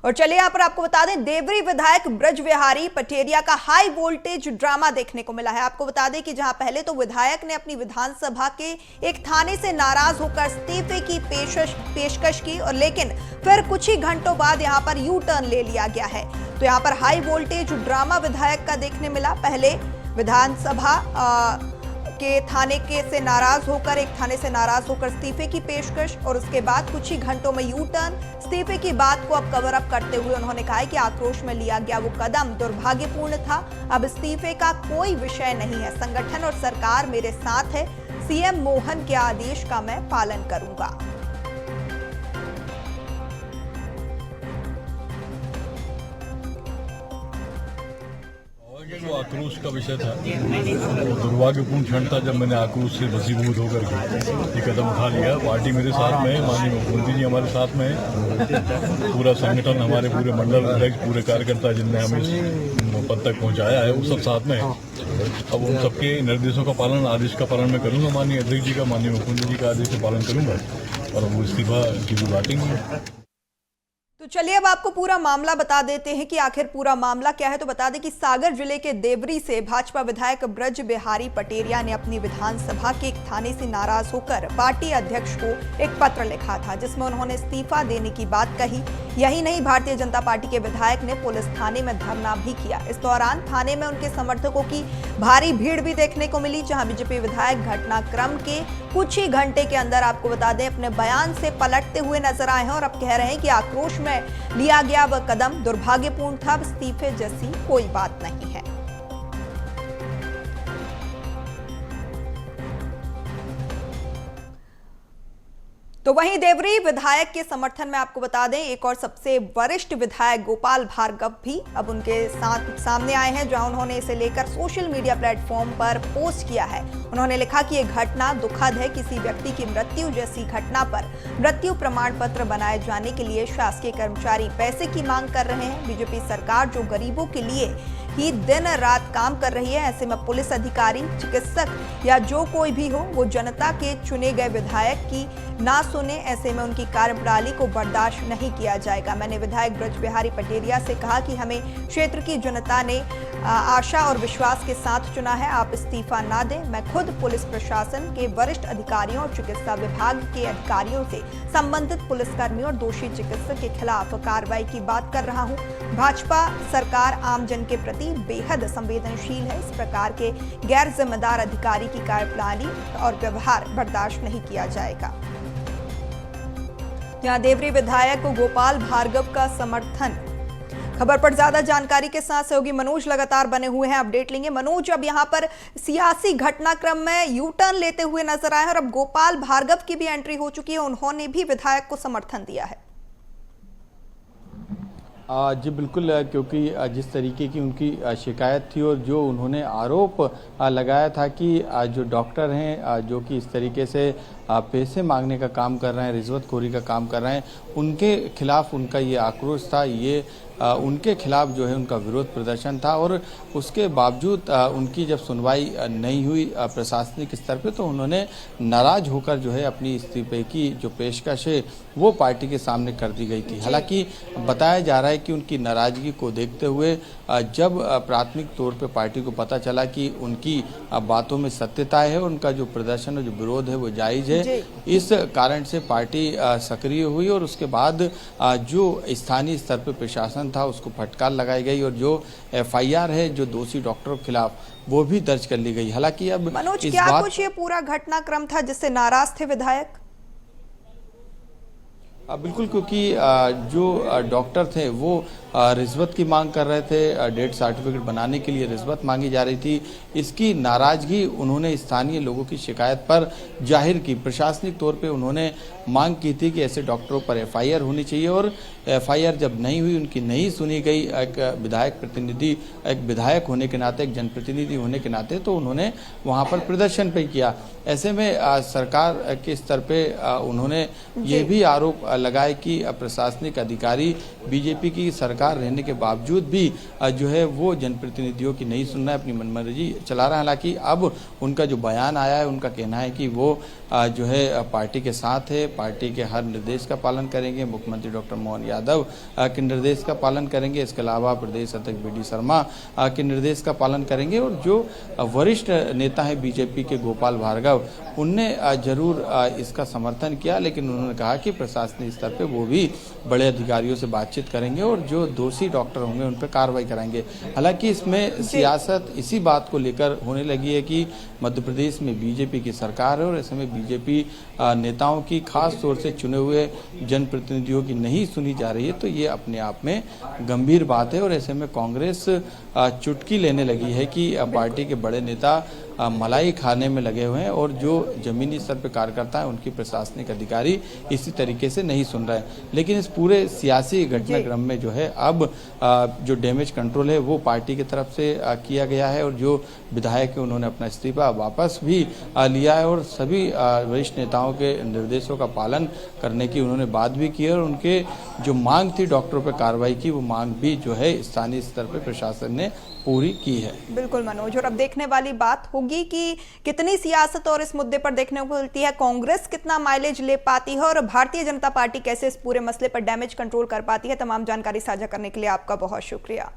और चलिए यहाँ पर आपको बता दें, देवरी विधायक ब्रज बिहारी पटेरिया का हाई वोल्टेज ड्रामा देखने को मिला है। आपको बता दें कि जहां पहले तो विधायक ने अपनी विधानसभा के एक थाने से नाराज होकर इस्तीफे की पेशकश की, और लेकिन फिर कुछ ही घंटों बाद यहां पर यू टर्न ले लिया गया है। तो यहां पर हाई वोल्टेज ड्रामा विधायक का देखने मिला। पहले विधानसभा के थाने से नाराज होकर इस्तीफे की पेशकश, और उसके बाद कुछ ही घंटों में यू टर्न। इस्तीफे की बात को अब कवर अप करते हुए उन्होंने कहा है कि आक्रोश में लिया गया वो कदम दुर्भाग्यपूर्ण था। अब इस्तीफे का कोई विषय नहीं है, संगठन और सरकार मेरे साथ है, सीएम मोहन के आदेश का मैं पालन करूंगा। जो आक्रोश का विषय था, वो दुर्भाग्यपूर्ण क्षण था जब मैंने आक्रोश से वशीभूत होकर ये कदम उठा लिया। पार्टी मेरे साथ में है, माननीय मुख्यमंत्री जी हमारे साथ में है, पूरा संगठन, हमारे पूरे मंडल अध्यक्ष, पूरे कार्यकर्ता जिनने हमें इस पद तक पहुंचाया है, वो सब साथ में है। अब उन सबके निर्देशों का पालन, आदेश का पालन मैं करूंगा। माननीय अध्यक्ष जी का, माननीय मुख्यमंत्री जी का आदेश का पालन करूंगा, और वो इस्तीफा की भी बातें है। तो चलिए अब आपको पूरा मामला बता देते हैं कि आखिर पूरा मामला क्या है। तो बता दें कि सागर जिले के देवरी से भाजपा विधायक ब्रज बिहारी पटेरिया ने अपनी विधानसभा के एक थाने से नाराज होकर पार्टी अध्यक्ष को एक पत्र लिखा था, जिसमें उन्होंने इस्तीफा देने की बात कही। यही नहीं, भारतीय जनता पार्टी के विधायक ने पुलिस थाने में धरना भी किया। इस दौरान थाने में उनके समर्थकों की भारी भीड़ भी देखने को मिली, जहां बीजेपी विधायक घटनाक्रम के कुछ ही घंटे के अंदर, आपको बता दें, अपने बयान से पलटते हुए नजर आए हैं और अब कह रहे हैं कि आक्रोश में लिया गया वह कदम दुर्भाग्यपूर्ण था, इस्तीफे जैसी कोई बात नहीं है। तो वहीं देवरी विधायक के समर्थन में आपको बता दें, एक और सबसे वरिष्ठ विधायक गोपाल भार्गव भी अब उनके साथ सामने आए हैं, जहां उन्होंने इसे लेकर सोशल मीडिया प्लेटफॉर्म पर पोस्ट किया है। उन्होंने लिखा कि यह घटना दुखद है, किसी व्यक्ति की मृत्यु जैसी घटना पर मृत्यु प्रमाण पत्र बनाए जाने के लिए शासकीय कर्मचारी पैसे की मांग कर रहे हैं। बीजेपी सरकार जो गरीबों के लिए ही दिन रात काम कर रही है, ऐसे में पुलिस अधिकारी, चिकित्सक या जो कोई भी हो, वो जनता के चुने गए विधायक की ना सुने, ऐसे में उनकी कार्यप्रणाली को बर्दाश्त नहीं किया जाएगा। मैंने विधायक ब्रज बिहारी पटेरिया से कहा कि हमें क्षेत्र की जनता ने आशा और विश्वास के साथ चुना है, आप इस्तीफा ना दें। मैं खुद पुलिस प्रशासन के वरिष्ठ अधिकारियों और चिकित्सा विभाग के अधिकारियों से संबंधित पुलिसकर्मियों और दोषी चिकित्सक के खिलाफ कार्रवाई की बात कर रहा हूं। भाजपा सरकार आमजन के प्रति बेहद संवेदनशील है, इस प्रकार के गैर जिम्मेदार अधिकारी की कार्यप्रणाली और व्यवहार बर्दाश्त नहीं किया जाएगा। यहां देवरी विधायक को गोपाल भार्गव का समर्थन। खबर पर ज्यादा जानकारी के साथ सहयोगी मनोज लगातार बने हुए हैं, अपडेट लेंगे। मनोज, अब यहां पर सियासी घटनाक्रम में यू टर्न लेते हुए नजर आए और अब गोपाल भार्गव की भी एंट्री हो चुकी है, उन्होंने भी विधायक को समर्थन दिया है। जी बिल्कुल, क्योंकि जिस तरीके की उनकी शिकायत थी और जो उन्होंने आरोप लगाया था कि जो डॉक्टर हैं जो कि इस तरीके से पैसे मांगने का काम कर रहे हैं, रिश्वतखोरी का काम कर रहे हैं, उनके खिलाफ उनका ये आक्रोश था, ये उनके खिलाफ जो है उनका विरोध प्रदर्शन था। और उसके बावजूद उनकी जब सुनवाई नहीं हुई प्रशासनिक स्तर पे, तो उन्होंने नाराज होकर जो है अपनी इस्तीफे की जो पेशकश है वो पार्टी के सामने कर दी गई थी। हालांकि बताया जा रहा है कि उनकी नाराजगी को देखते हुए जब प्राथमिक तौर पे पार्टी को पता चला कि उनकी बातों में सत्यता है, उनका जो प्रदर्शन और जो विरोध है वो जायज़ है, इस कारण से पार्टी सक्रिय हुई और उसके बाद जो स्थानीय स्तर पर प्रशासन था उसको फटकार लगाई गई और जो एफआईआर है जो दोषी डॉक्टरों के खिलाफ वो भी दर्ज कर ली गई। हालांकि अब मनोज, क्या कुछ ये पूरा घटनाक्रम था जिससे नाराज थे विधायक? बिल्कुल, क्योंकि जो डॉक्टर थे वो रिश्वत की मांग कर रहे थे, डेथ सर्टिफिकेट बनाने के लिए रिश्वत मांगी जा रही थी। इसकी नाराजगी उन्होंने स्थानीय लोगों की शिकायत पर जाहिर की। प्रशासनिक तौर पे उन्होंने मांग की थी कि ऐसे डॉक्टरों पर एफआईआर होनी चाहिए, और एफआईआर जब नहीं हुई, उनकी नहीं सुनी गई, एक विधायक प्रतिनिधि, एक विधायक होने के नाते, एक जनप्रतिनिधि होने के नाते, तो उन्होंने वहाँ पर प्रदर्शन पे किया। ऐसे में सरकार के स्तर पे उन्होंने ये भी आरोप लगाए कि प्रशासनिक अधिकारी बीजेपी की सरकार रहने के बावजूद भी जो है वो जनप्रतिनिधियों की नहीं सुन रहा है, अपनी मनमर्जी चला रहा है। हालांकि अब उनका जो बयान आया है, उनका कहना है कि वो जो है पार्टी के साथ है, पार्टी के हर निर्देश का पालन करेंगे, मुख्यमंत्री डॉक्टर मोहन यादव के निर्देश का पालन करेंगे, इसके अलावा प्रदेश अध्यक्ष बी डी शर्मा के निर्देश का पालन करेंगे। और जो वरिष्ठ नेता है बीजेपी के गोपाल भार्गव, उनने जरूर इसका समर्थन किया, लेकिन उन्होंने कहा कि प्रशासनिक स्तर पे वो भी बड़े अधिकारियों से बातचीत करेंगे और जो दोषी डॉक्टर होंगे उन पर कार्रवाई कराएंगे। हालांकि इसमें सियासत इसी बात को लेकर होने लगी है कि मध्य प्रदेश में बीजेपी की सरकार है और ऐसे में बीजेपी नेताओं की खास तौर से चुने हुए जनप्रतिनिधियों की नहीं सुनी जा रही है, तो ये अपने आप में गंभीर बात है। और ऐसे में कांग्रेस चुटकी लेने लगी है कि पार्टी के बड़े नेता मलाई खाने में लगे हुए हैं और जो जमीनी स्तर पर कार्यकर्ता है उनकी प्रशासनिक अधिकारी इसी तरीके से नहीं सुन रहे हैं। लेकिन इस पूरे सियासी घटनाक्रम में जो है अब जो डैमेज कंट्रोल है वो पार्टी की तरफ से किया गया है और जो विधायक है उन्होंने अपना इस्तीफा वापस भी लिया है और सभी वरिष्ठ नेताओं के निर्देशों का पालन करने की उन्होंने बात भी की और उनके जो मांग थी डॉक्टरों पर कार्रवाई की, वो मांग भी जो है स्थानीय स्तर पर प्रशासन ने पूरी की है। बिल्कुल मनोज, और अब देखने वाली बात होगी कि कितनी सियासत और इस मुद्दे पर देखने को मिलती है, कांग्रेस कितना माइलेज ले पाती है और भारतीय जनता पार्टी कैसे इस पूरे मसले पर डैमेज कंट्रोल कर पाती है। तमाम जानकारी साझा करने के लिए आपका बहुत शुक्रिया।